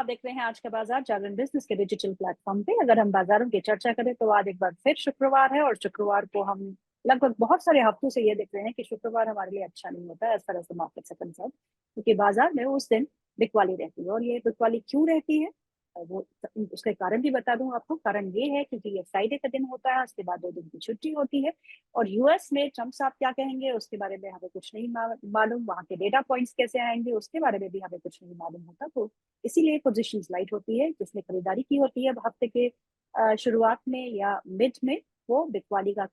आप देख रहे हैं आज का बाजार जागरण बिजनेस के डिजिटल प्लेटफॉर्म पे। अगर हम बाजारों की चर्चा करें तो आज एक बार फिर शुक्रवार है, और शुक्रवार को हम लगभग बहुत सारे हफ्तों से ये देख रहे हैं कि शुक्रवार हमारे लिए अच्छा नहीं होता है as far as the market से कंसर्न, क्योंकि बाजार में उस दिन बिकवाली रहती है। और ये बिकवाली क्यों रहती है, वो उसके कारण भी बता दूं आपको। कारण ये है क्योंकि ये फ्राइडे का दिन होता है, उसके बाद 2 दिन की छुट्टी होती है, और यूएस में ट्रम्प साहब क्या कहेंगे उसके बारे में हमें कुछ नहीं मालूम। वहां के डेटा पॉइंट्स कैसे आएंगे उसके बारे में भी हमें कुछ नहीं मालूम होता। तो इसीलिए पोजीशंस लाइट होती है। जिसने खरीदारी की होती है हफ्ते के शुरुआत में या मिड में, वो बिकवाली का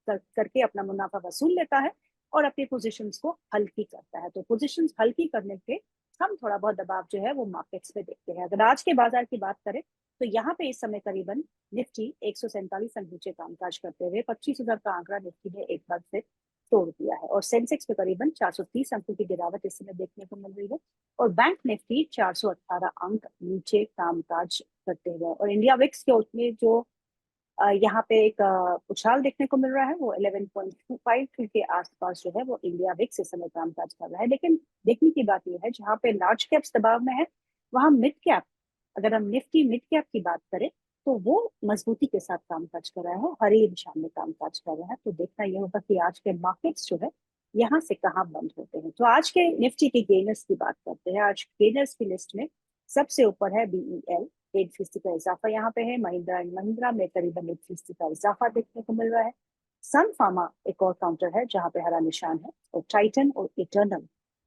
करके अपना मुनाफा वसूल लेता है और अपनी पोजीशंस को हल्की करता है। तो पोजीशंस हल्की करने पे हम थोड़ा बहुत दबाव जो है वो मार्केट्स पे देखते हैं। अगर आज के बाजार की बात करें तो यहाँ पे इस समय करीबन निफ्टी 147 अंक नीचे कामकाज करते हुए 25,000 का आंकड़ा निफ्टी ने एक बार फिर तोड़ दिया है, और सेंसेक्स पे करीबन 430 अंकों की गिरावट इस समय देखने को मिल रही है, और बैंक निफ्टी 418 अंक नीचे कामकाज करते हुए। और इंडिया विक्स के उसमें जो यहाँ पे एक उछाल देखने को मिल रहा है, वो 11.25 के आसपास जो है वो इंडिया विक्स इस समय कामकाज कर रहा है। लेकिन देखने की बात यह है, जहाँ पे लार्ज कैप्स दबाव में है वहां मिड कैप, अगर हम निफ्टी मिड कैप की बात करें तो वो मजबूती के साथ कामकाज कर रहा है, हरी दिशा में कामकाज कर रहा है। तो देखना यह होगा कि आज के मार्केट्स जो है यहाँ से कहाँ बंद होते हैं। तो आज के निफ्टी के गेनर्स की बात करते हैं। आज गेनर्स की लिस्ट में सबसे ऊपर है बीईएल, 1% का इजाफा यहाँ पे है। महिंद्रा एंड महिंद्रा में करीबन 1% का इजाफा देखने को मिल रहा है। सन फार्मा एक और काउंटर है जहाँ पे हरा निशान है, और टाइटन और इटर्नल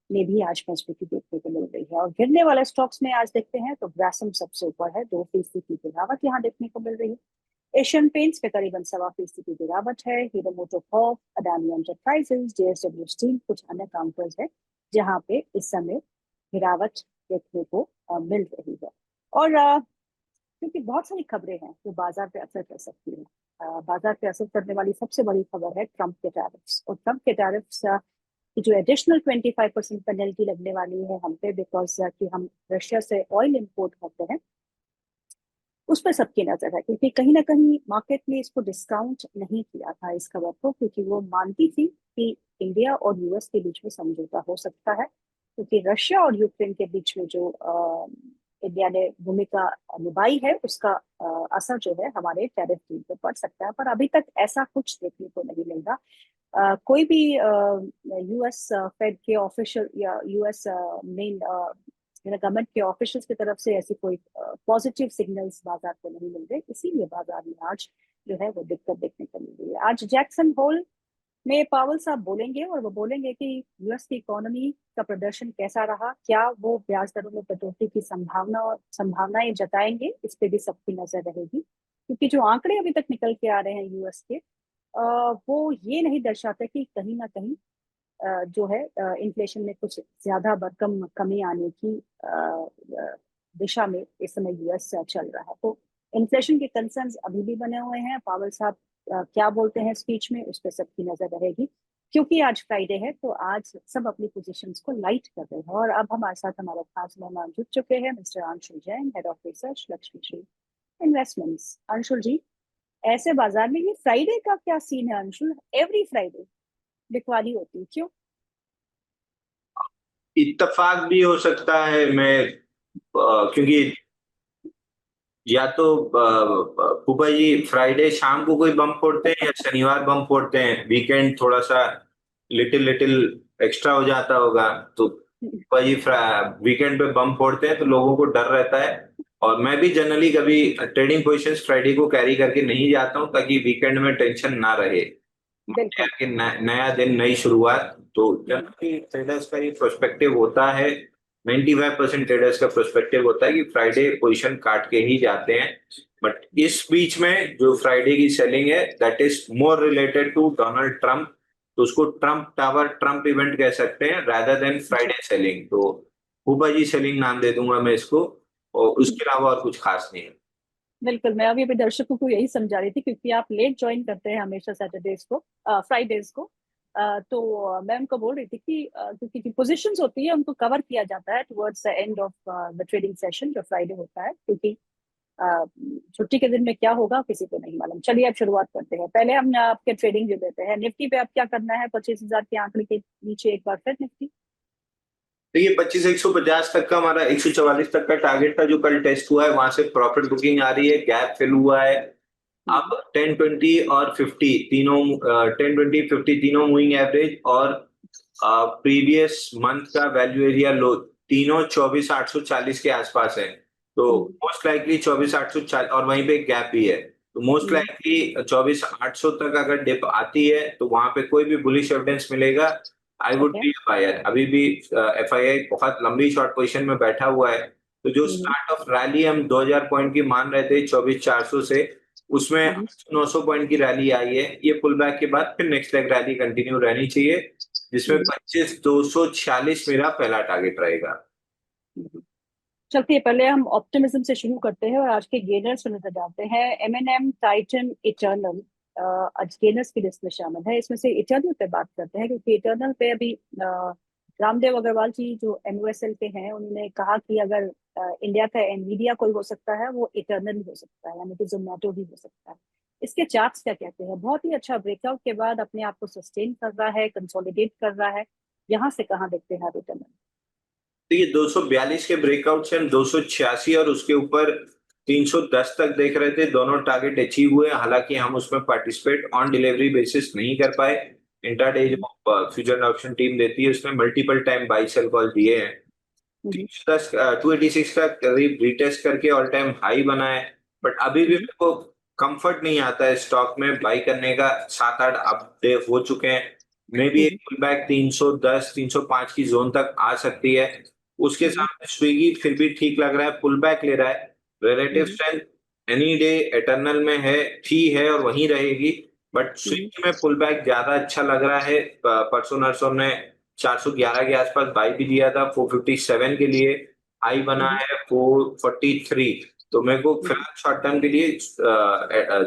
में भी आज मजबूती देखने को मिल रही है। और गिरने वाले स्टॉक्स में आज देखते हैं तो ग्रासम सबसे ऊपर है, 2% की गिरावट यहाँ देखने को मिल रही है। एशियन पेंट्स पे करीबन 1.25% की गिरावट है। Hero MotoCorp, Adani enterprises, JSW steel, कुछ अन्य काउंटर्स है जहाँ पे इस समय गिरावट देखने को मिल रही है। और क्योंकि बहुत सारी खबरें हैं जो बाजार पे असर कर सकती है। बाजार पे असर करने वाली सबसे बड़ी खबर है ट्रंप के टैरिफ्स, और ट्रंप के टैरिफ्स की जो एडिशनल 25% पेनल्टी लगने वाली है हम पे, बिकॉज कि हम रशिया से ऑयल इंपोर्ट करते हैं, उस पर सबकी नजर है। क्योंकि कहीं ना कहीं मार्केट ने इसको डिस्काउंट नहीं किया था इस खबर को, क्योंकि वो मानती थी कि इंडिया और यूएस के बीच में समझौता हो सकता है, क्योंकि रशिया और यूक्रेन के बीच में जो इंडिया ने भूमिका निभाई है उसका असर जो है हमारे टैरिफ डील पे पड़ सकता है। पर अभी तक ऐसा कुछ देखने को नहीं मिल रहा। कोई भी यूएस फेड के ऑफिशियल या यूएस मेन गवर्नमेंट के ऑफिशियल्स की तरफ से ऐसी कोई पॉजिटिव सिग्नल्स बाजार को नहीं मिल रहे, इसीलिए बाजार में आज जो है वो दिक्कत देखने को मिल रही है। आज जैक्सन होल में पावल साहब बोलेंगे, और वो बोलेंगे कि यूएस की इकोनॉमी का प्रदर्शन कैसा रहा, क्या वो ब्याज दरों में कटौती की संभावनाएं जताएंगे, इस पे भी सबकी नजर रहेगी। क्योंकि जो आंकड़े अभी तक निकल के आ रहे हैं यूएस के, वो ये नहीं दर्शाते कि कहीं ना कहीं जो है इन्फ्लेशन में कुछ ज्यादा भरकम कमी आने की दिशा में इस समय यूएस चल रहा है। तो इन्फ्लेशन के कंसर्न्स अभी भी बने हुए हैं। पावल साहब क्या बोलते हैं स्पीच में, उस पर सबकी नजर रहेगी। क्योंकि आज फ्राइडे है तो आज सब अपनी पोजीशंस को लाइट कर रहे हैं। और अब हमारे साथ हमारे खास मेहमान जुड़ चुके हैं, mister Anshul Jain, head of research, Lakshmi Shri investments. Anshul ji, ऐसे बाजार में ये फ्राइडे का क्या सीन है अंशुल? एवरी फ्राइडे बिकवाली होती है, क्यों? इत्तेफाक भी हो सकता है। क्योंकि या तो फूफा जी फ्राइडे शाम को कोई बम फोड़ते हैं या शनिवार बम फोड़ते हैं, वीकेंड थोड़ा सा लिटिल लिटिल एक्स्ट्रा हो जाता होगा। तो फूफा जी वीकेंड पे बम फोड़ते हैं तो लोगों को डर रहता है। और मैं भी जनरली कभी ट्रेडिंग पोजीशंस फ्राइडे को कैरी करके नहीं जाता हूँ, ताकि वीकेंड में टेंशन ना रहे। बिल्कुल। कि नया दिन, नई शुरुआत। तो जनरली ट्रेडर्स का ये प्रोस्पेक्टिव होता है, 95% ट्रेडर्स का प्रोस्पेक्टिव होता है कि फ्राइडे पोजीशन काट के ही जाते हैं। बट इस बीच में जो फ्राइडे की सेलिंग है, that is more related to Donald Trump. तो उसको ट्रंप टावर, ट्रंप इवेंट कह सकते हैं, रादर देन जी। Friday selling. तो फूफा जी सेलिंग नाम दे दूंगा मैं इसको, और उसके अलावा और कुछ खास नहीं है। बिल्कुल, मैं अभी दर्शकों को यही समझा रही थी, क्योंकि आप लेट ज्वाइन करते हैं हमेशा सैटरडेज को, फ्राइडेज को। तो मैं उनको बोल रही थी कि क्योंकि पोजीशंस होती है उनको कवर किया जाता है towards the end of the trading session जो फ्राइडे होता है, क्योंकि अ, छुट्टी के दिन में क्या होगा किसी को नहीं मालूम। चलिए अब शुरुआत करते हैं। पहले हम आपके ट्रेडिंग जो देते हैं निफ्टी पे, अब क्या करना है? 25,000 के आंकड़े के नीचे एक बार फिर निफ्टी। देखिए 25,150 तक का हमारा 144 तक का टारगेट था जो कल टेस्ट हुआ है, वहां से प्रॉफिट बुकिंग आ रही है, गैप फिल हुआ है। अब 10, 20 और 50 तीनों, 10, 20, 50 तीनों मूविंग एवरेज और प्रीवियस मंथ का वैल्यू एरिया लो तीनों 24,840 के आसपास है। तो मोस्ट लाइकली 24,840 और वहीं पे एक गैप भी है। तो मोस्ट लाइकली 24,800 तक अगर डिप आती है तो वहां पे कोई भी बुलिश एविडेंस मिलेगा, I would okay. Be buyer. अभी भी एफआईआई बहुत लंबी शॉर्ट पोजीशन में बैठा हुआ है। तो जो स्टार्ट ऑफ रैली हम 2,000 पॉइंट की मान रहे थे 24,400 से, उसमें 900 पॉइंट की रैली आई है। ये पुल बैक के बाद फिर नेक्स्ट लेग रैली कंटिन्यू रहनी चाहिए, जिसमें 25,246 मेरा पहला टारगेट रहेगा। चलते हैं, पहले हम ऑप्टिमिज्म से शुरू करते हैं और आज के गेनर्स पर नजर डालते हैं। एमएनएम, टाइटन, इटर्नल आज गेनर्स की लिस्ट में शामिल है। इसमें से इटर्नल पे बात करते हैं, क्योंकि इटर्नल पे अभी रामदेव अग्रवाल जी जो एनओएसएल के हैं, उन्होंने कहा कि अगर इंडिया का एनवीडिया कोई हो सकता है, वो इटर्नल ही हो सकता है, यानी कि जोमेटो ही हो सकता है। इसके चार्ट्स क्या कहते हैं? बहुत ही अच्छा ब्रेकआउट के बाद अपने आप को सस्टेन कर रहा है, कंसोलिडेट कर रहा है। यहाँ से कहाँ देखते हैं आप इटर्नल? तो ये 242 के ब्रेकआउट से हम 286 और उसके ऊपर 310 तक देख रहे थे, दोनों टारगेट अचीव हुए। हालांकि हम उसमें पार्टिसिपेट ऑन डिलीवरी बेसिस नहीं कर पाए। इंट्राडे जो फ्यूचर ऑप्शन टीम देती है उसमें multiple time buy sell call दिए हैं। 310 286 का करीब रिटेस्ट करके ऑल टाइम हाई बना है। बट अभी भी मेरे को कंफर्ट नहीं आता है स्टॉक में बाई करने का। 7-8 अपडे हो चुके हैं, मे भी एक पुल बैक 310 305 की जोन तक आ सकती है। उसके सामने स्विगी फिर भी ठीक लग रहा है, पुल बैक ले रहा है। Relative strength any day eternal में है, थी है और वहीं रहेगी। बट स्विगी में पुल बैक ज्यादा अच्छा लग रहा है। परसों नरसों ने 411 के आसपास बाई भी दिया था, 457 के लिए हाई बना है 443। तो मेरे को फिलहाल शॉर्ट टर्म के लिए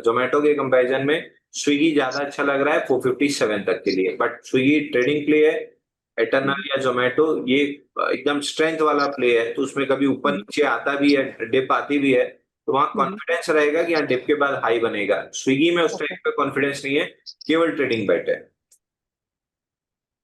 जोमेटो के कंपैरिजन में स्विगी ज्यादा अच्छा लग रहा है 457 तक के लिए। बट स्विगी ट्रेडिंग प्ले है, एटर्नल या जोमेटो ये एकदम स्ट्रेंथ वाला प्ले है। तो उसमें कभी ऊपर नीचे आता भी है, डिप आती भी है, तो वहां कॉन्फिडेंस रहेगा कि यहाँ डिप के बाद हाई बनेगा। स्विगी में उस टाइप का कॉन्फिडेंस नहीं है, केवल ट्रेडिंग बेट है।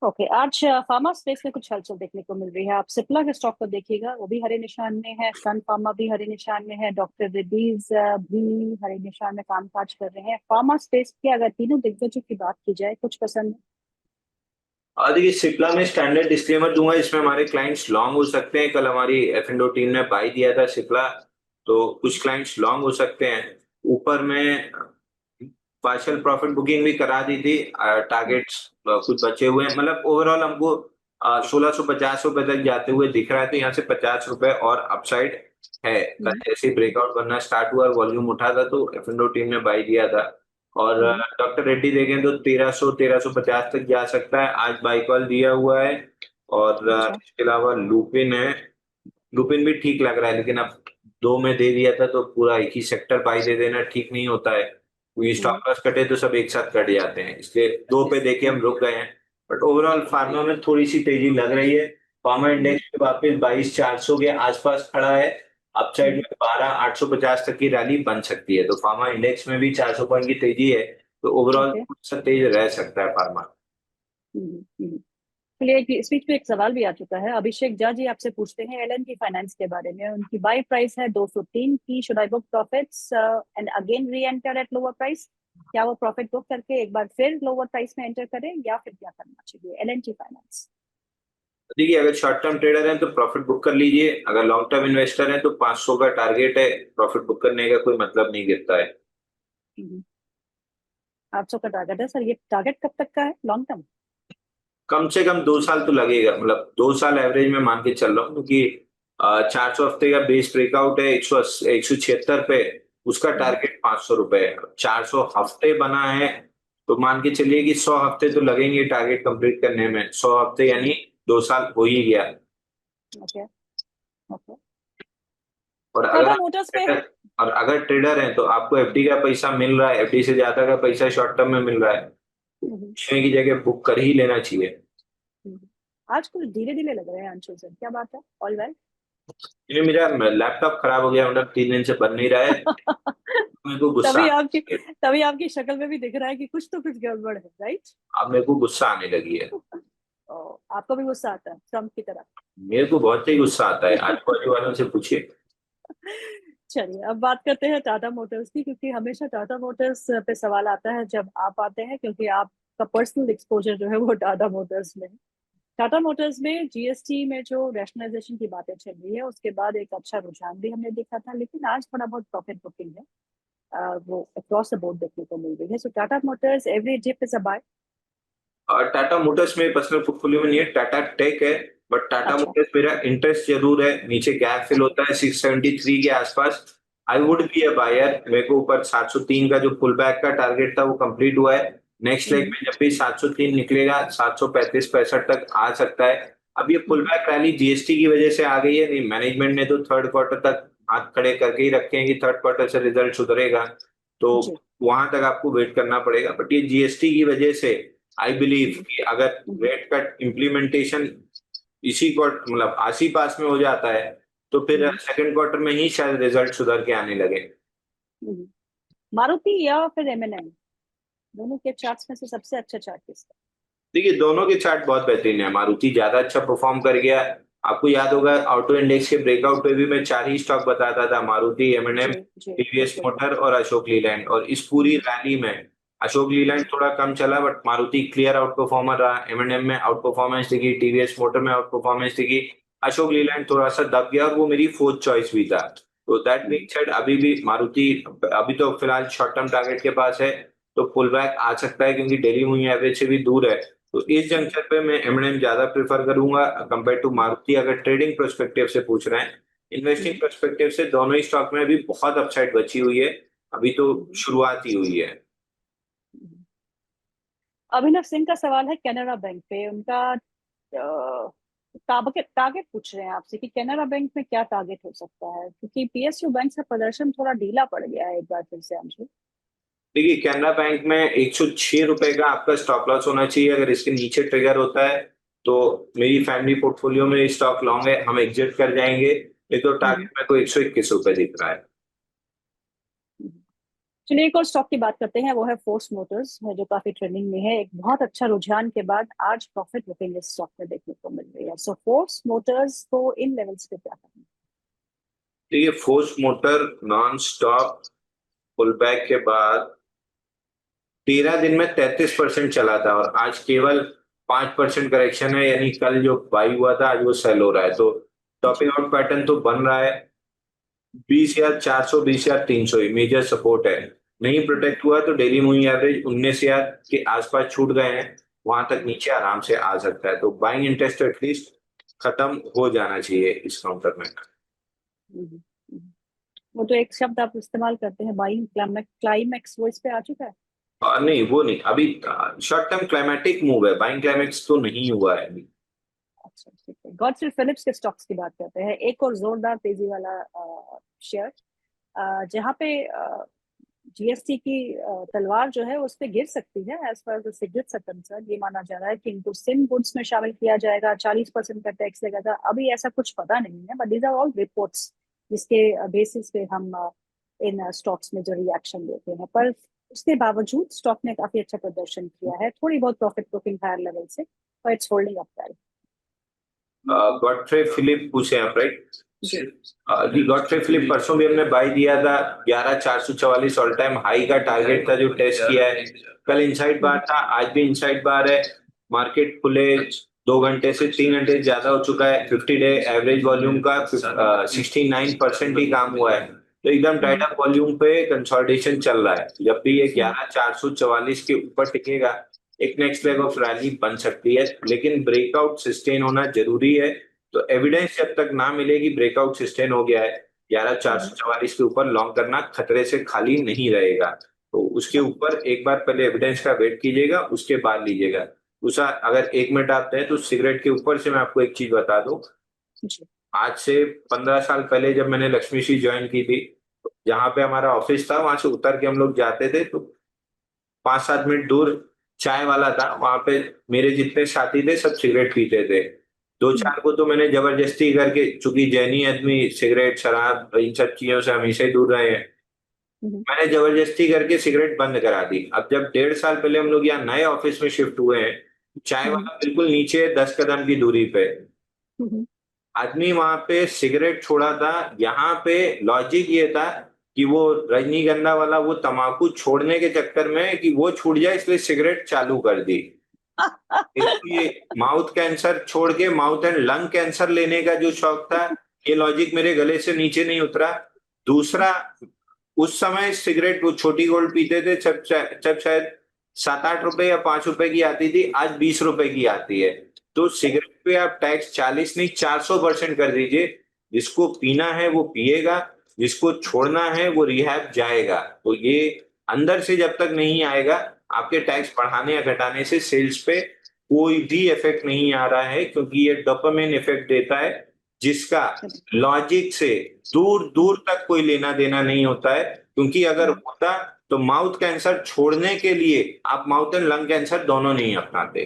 ओके, आज फार्मा स्पेस में कुछ हलचल देखने को मिल रही है। आप सिप्ला के स्टॉक को देखिएगा, वो भी हरे निशान में है। सन फार्मा भी हरे निशान में है। डॉक्टर रेड्डीज भी हरे निशान में कामकाज कर रहे हैं। फार्मा स्पेस के अगर तीनों दिग्गजों की बात की जाए, कुछ पसंद है? और देखिए सिप्ला में स्टैंडर्ड डिस्क्लेमर दूंगा, इसमें हमारे क्लाइंट्स लॉन्ग हो सकते हैं। कल हमारी एफ टीम ने बाई दिया था सिप्ला, तो कुछ क्लाइंट्स लॉन्ग हो सकते हैं। ऊपर में पार्शियल प्रॉफिट बुकिंग भी करा दी थी। टारगेट्स कुछ बचे हुए हैं, मतलब ओवरऑल हमको 1,650 रुपए तक जाते हुए दिख रहा है। तो यहाँ से 50 रुपए और अपसाइड है। कल जैसे ब्रेकआउट बनना स्टार्ट हुआ और वॉल्यूम उठा था तो एफ टीम ने बाई दिया था। और डॉक्टर रेड्डी देखें तो 1,300 1,350 तक जा सकता है, आज बाई कॉल दिया हुआ है। और अच्छा। इसके अलावा लुपिन है। लुपिन भी ठीक लग रहा है, लेकिन अब दो में दे दिया था तो पूरा एक ही सेक्टर बाई दे देना ठीक नहीं होता है, क्योंकि स्टॉप लॉस कटे तो सब एक साथ कट जाते हैं। इसलिए दो पे देके हम रुक गए हैं। बट ओवरऑल फार्मा में थोड़ी सी तेजी लग रही है। फार्मा इंडेक्स पे वापस 22,400 के आसपास खड़ा है। अपसाइड में 12,850 तक की रैली बन सकती है। तो फार्मा इंडेक्स में भी 400 पॉइंट की तेजी है। तो ओवरऑल ओके। सा तेज रह सकता है फार्मा। चलिए, इस बीच में एक सवाल भी आ चुका है। अभिषेक झा जी आपसे पूछते हैं एल एन की फाइनेंस के बारे में। उनकी बाई प्राइस है 203 की। Should I book profits and again री एंटर एट लोअर प्राइस? क्या वो प्रॉफिट बुक करके एक बार फिर लोअर प्राइस में एंटर करें, या फिर क्या करना चाहिए एल एन की फाइनेंस? देखिए अगर शॉर्ट टर्म ट्रेडर हैं तो प्रॉफिट बुक कर लीजिए। अगर लॉन्ग टर्म इन्वेस्टर हैं तो 500 का टारगेट है, प्रॉफिट बुक करने का कोई मतलब नहीं गिरता है। 800 का टारगेट है सर। ये टारगेट कब तक का है लॉन्ग टर्म? कम से कम 2 साल तो लगेगा, मतलब 2 साल एवरेज में मान के चल रहा हूँ, क्योंकि 400 हफ्ते का बेस ब्रेकआउट है 176 पे। उसका टारगेट 500 रुपए है। 400 हफ्ते बना है तो मान के चलिए कि 100 हफ्ते तो लगेंगे टारगेट कंप्लीट करने में। 100 हफ्ते यानी 2 साल हो ही गया। ओके। ओके। और टाटा अगर मोटर्स पे। और अगर ट्रेडर हैं तो आपको एफडी का पैसा मिल रहा है, एफडी से ज्यादा का पैसा शॉर्ट टर्म में मिल रहा है, हम्म, बेचने की जगह बुक कर ही लेना चाहिए। आज कुछ धीरे धीरे लग रहे हैं अंशुल सर, क्या बात है? All well? ये मेरा लैपटॉप खराब हो गया, मतलब 3 दिन से बन नहीं रहा है। मेरे को गुस्सा तभी आने आपकी लगी है। तभी आपकी शक्ल में भी दिख रहा है कि कुछ तो कुछ गड़बड़ है, राइट? अब मेरे को गुस्सा आने लगी है। आपको भी गुस्सा आता है ट्रम्प की तरह? मेरे को बहुत ही गुस्सा आता है, आजू बाजू वालों से पूछिए। चलिए अब बात करते हैं टाटा मोटर्स की, क्योंकि हमेशा टाटा मोटर्स पे सवाल आता है जब आप आते हैं, क्योंकि आपका पर्सनल एक्सपोजर जो है वो टाटा मोटर्स में है। टाटा मोटर्स में जीएसटी में जो रैशनलाइजेशन की बातें चल रही है उसके बाद एक अच्छा रुझान भी हमने देखा था, लेकिन आज थोड़ा बहुत प्रॉफिट बुकिंग है, वो अक्रॉस द बोर्ड देखने को मिल रही है। So Tata Motors every dip is a buy. और टाटा मोटर्स में पर्सनल पोर्टफोलियो में नहीं है, टाटा टेक है। बट टाटा अच्छा। मोटर्स मेरा इंटरेस्ट जरूर है, नीचे गैप फिल अच्छा। होता है 673 के आसपास। I would be a buyer. मेरे को ऊपर 703 का जो पुल बैक का टारगेट था वो कंप्लीट हुआ है। नेक्स्ट लेग हम्म। में जब भी 703 निकलेगा 735 65 तक आ सकता है। अब ये पुल हम्म। बैक रैली जीएसटी की वजह से आ गई है, नहीं मैनेजमेंट ने तो थर्ड क्वार्टर तक हाथ खड़े करके ही रखे हैं कि थर्ड क्वार्टर से रिजल्ट सुधरेगा, तो जी। वहां तक आपको वेट करना पड़ेगा। बट ये जीएसटी की वजह से आई बिलीव हम्म। कि अगर हम्म। रेट कट इम्प्लीमेंटेशन इसी क्वार्टर मतलब आसी पास में हो जाता है, तो फिर हम्म। सेकंड क्वार्टर में ही शायद रिजल्ट सुधर के आने लगे। हम्म। मारुति या फिर एमएनएम, दोनों के चार्ट्स में से सबसे अच्छा चार्ट किसका? देखिए दोनों के चार्ट बहुत बेहतरीन है, मारुति ज्यादा अच्छा परफॉर्म कर गया। आपको याद होगा ऑटो इंडेक्स के ब्रेकआउट पे भी मैं चार ही स्टॉक बताता था, मारुति, एमएनएम, जी जी टीवीएस बिल्कुल। मोटर और अशोक लीलैंड। और इस पूरी हम्म। रैली में अशोक लीलैंड हम्म। थोड़ा कम चला, but Maruti clear out performer रहा। एमएनएम में आउट परफॉर्मेंस दिखी, टीवीएस मोटर में आउट परफॉर्मेंस दिखी। अशोक हम्म। लीलैंड थोड़ा सा दब गया और वो मेरी फोर्थ चॉइस भी था। तो दैट बीइंग हम्म। सेड अभी भी मारुति अभी तो फिलहाल शॉर्ट टर्म टारगेट के पास है, तो पुल बैक आ सकता है क्योंकि डेली मूविंग एवरेज से भी दूर है। तो इस हम्म। जंक्शन पे मैं एमएनएम ज्यादा प्रेफर करूंगा कंपेयर टू हम्म। मारुति, अगर ट्रेडिंग पर्सपेक्टिव से पूछ रहे हैं। इन्वेस्टिंग हम्म। पर्सपेक्टिव से दोनों ही स्टॉक में अभी बहुत अपसाइड बची हुई है, अभी तो हम्म। शुरुआत ही हुई है। हम्म। अभिनव सिंह का सवाल है कैनरा बैंक पे, उनका टारगेट टारगेट पूछ रहे हैं आपसे कि कैनरा बैंक में क्या टारगेट हो सकता है, क्योंकि पीएसयू बैंक का प्रदर्शन थोड़ा ढीला पड़ गया है एक बार फिर से अंशु। देखिए कैनरा बैंक में 106 रुपए का आपका स्टॉप लॉस होना चाहिए, अगर इसके नीचे ट्रिगर होता है तो मेरी फैमिली पोर्टफोलियो में स्टॉक लॉन्ग है, हम एग्जिट कर जाएंगे। नहीं तो हम्म। टारगेट में को 121 रुपए दिख रहा है। हम्म। चलिए एक और स्टॉक की बात करते हैं, वो है फोर्स मोटर्स है, जो काफी ट्रेंडिंग में है। एक बहुत अच्छा रुझान के बाद आज प्रॉफिट बुकिंग इस स्टॉक में देखने को मिल रही है। सो फोर्स मोटर्स को इन लेवल्स पे क्या करना देखिए Force Motor non stop pull back के बाद 13 दिन में 33% चला था और आज केवल 5% करेक्शन है, यानी कल जो बाई हुआ था आज वो सेल हो रहा है, तो है? टॉपिंग जी। आउट पैटर्न तो बन रहा है। 20,400 20,300 ही मेजर सपोर्ट है। नहीं हम्म। प्रोटेक्ट हुआ तो डेली मूविंग एवरेज 19,000 के आसपास छूट गए हैं, वहां तक हम्म। नीचे आराम से आ सकता है, तो बाइंग इंटरेस्ट एटलीस्ट खत्म हो जाना चाहिए इस काउंटर में। हम्म। हम्म। वो तो एक शब्द आप इस्तेमाल करते हैं, बाइंग क्लाइमैक्स, वो इस पे आ चुका है। नहीं वो नहीं, अभी शॉर्ट टर्म क्लाइमेटिक मूव है, बाइंग क्लाइमेक्स तो नहीं हुआ है अभी। अच्छा ठीक है, गॉडफ्रे फिलिप्स के स्टॉक्स की बात करते हैं, एक और जोरदार तेजी वाला शेयर, जहाँ पे जीएसटी की तलवार जो है उस पे गिर सकती है। As far the cigarettes are concern, ये माना जा रहा है कि इनको सिम गुड्स में शामिल किया जाएगा, 40% का टैक्स लगेगा। अभी ऐसा कुछ पता नहीं है, but these are all reports जिसके बेसिस पे हम इन स्टॉक्स में जो रिएक्शन देते हैं। पर उसके बावजूद स्टॉक ने काफी अच्छा प्रदर्शन किया है, थोड़ी बहुत प्रॉफिट बुकिंग हायर लेवल से, पर it's holding up well. Godfrey Phillips पूछे आप, राइट? जी। जी गॉडफ्रे फिलिप परसों भी हमने बाई दिया था, 11,444 ऑल टाइम हाई का टारगेट था जो टेस्ट किया है। कल इनसाइड बार हम्म। था, आज भी इनसाइड बार है। मार्केट खुले 2 घंटे से 3 घंटे ज्यादा हो चुका है, 50 डे एवरेज वॉल्यूम का 69% ही काम हुआ है, तो एकदम टाइट हम्म। अप वॉल्यूम पे कंसोलिडेशन चल रहा है। जब भी ये हम्म। 11,444 के ऊपर टिकेगा एक नेक्स्ट लेग ऑफ रैली बन सकती है, लेकिन ब्रेकआउट सस्टेन होना जरूरी है। तो एविडेंस जब तक ना मिलेगी ब्रेकआउट सस्टेन हो गया है ग्यारह चार हम्म। सौ चवालीस के ऊपर, लॉन्ग करना खतरे से खाली नहीं रहेगा। तो उसके राइट। ऊपर एक बार पहले एविडेंस का वेट कीजिएगा, उसके बाद लीजिएगा। दूसरा, अगर 1 मिनट आप दें तो सिगरेट के ऊपर से मैं आपको एक चीज बता दूं। जी। आज से 15 साल पहले जब मैंने लक्ष्मी श्री ज्वाइन की थी, जहाँ पे हमारा ऑफिस था वहां से उतर के हम लोग जाते थे, तो 5-7 मिनट दूर चाय वाला था, वहां पे मेरे जितने साथी थे सब सिगरेट पीते थे। दो हम्म। चार को तो मैंने जबरदस्ती करके, चूंकि जैनी आदमी सिगरेट शराब इन सब चीजों से हमेशा ही दूर रहे हैं, हम्म। मैंने जबरदस्ती करके सिगरेट बंद करा दी। अब जब 1.5 साल पहले हम लोग यहाँ नए ऑफिस में शिफ्ट हुए हैं, चाय हम्म। वाला बिल्कुल नीचे है, 10 कदम की दूरी पे। हम्म। आदमी वहां पे सिगरेट छोड़ा था। यहाँ पे लॉजिक ये था कि वो रजनीगंधा वाला वो तंबाकू छोड़ने के चक्कर में कि वो छूट जाए इसलिए सिगरेट चालू कर दी। इसको ये माउथ कैंसर छोड़ के माउथ एंड लंग कैंसर लेने का जो शौक था, ये लॉजिक मेरे गले से नीचे नहीं उतरा। दूसरा, उस समय सिगरेट वो छोटी गोल्ड पीते थे जब शायद 7-8 रुपए या 5 रुपए की आती थी, आज 20 रुपए की आती है। तो सिगरेट पे आप टैक्स 40 नहीं 400% कर दीजिए। जिसको पीना है वो पिएगा, जिसको छोड़ना है वो रिहैब जाएगा। तो ये अंदर से जब तक नहीं आएगा, आपके टैक्स बढ़ाने या घटाने से सेल्स पे कोई भी इफेक्ट नहीं आ रहा है, क्योंकि ये डोपामिन इफेक्ट देता है जिसका लॉजिक से दूर दूर तक कोई लेना देना नहीं होता है। क्योंकि अगर होता तो माउथ कैंसर छोड़ने के लिए आप माउथ एंड लंग कैंसर दोनों नहीं अपनाते।